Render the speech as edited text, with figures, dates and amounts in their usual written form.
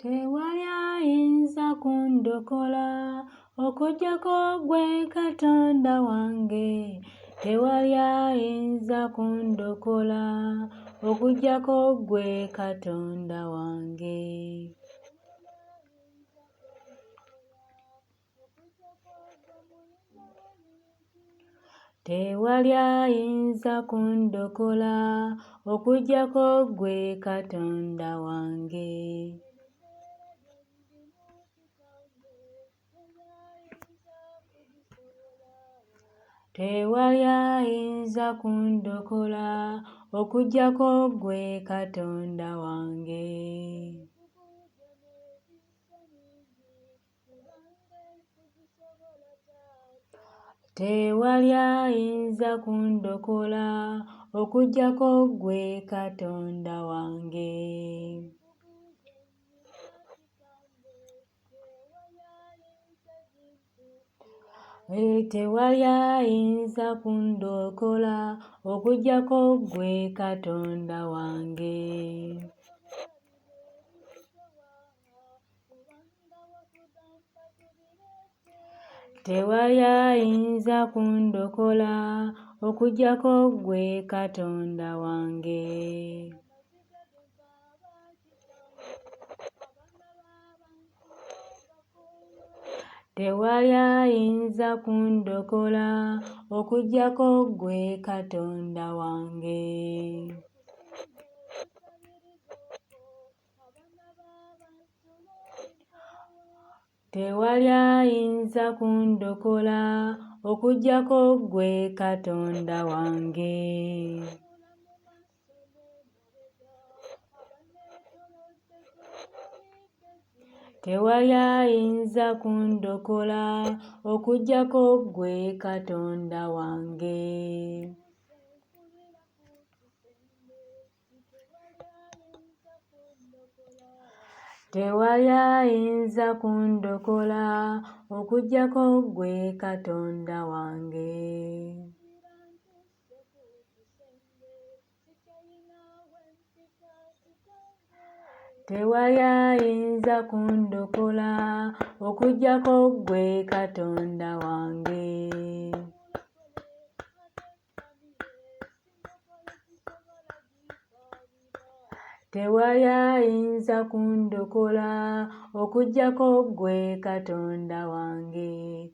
Tewali ayinza kundokola okuggyako ggwe Katonda wange. Tewali ayinza kundokola okuggyako ggwe Katonda wange. Tewali ayinza kundokola okuggyako ggwe Katonda wange. Tewali ayinza kundokola okuggyako ggwe Katonda wange. Tewali ayinza kundokola okuggyako ggwe Katonda wange. Tewali ayinza kundokola okuggyako ggwe Katonda wange. Tewali ayinza kundokola okuggyako ggwe Katonda wange. Tewali ayinza kundokola okuggyako ggwe Katonda wange. Tewali ayinza kundokola okuggyako ggwe Katonda wange. Tewali ayinza kundokola okuggyako ggwe Katonda wange. Tewali ayinza kundokola okuggyako ggwe Katonda wange. Tewali ayinza kundokola okuggyako ggwe Katonda wange. Tewali ayinza kundokola okuggyako ggwe Katonda wange.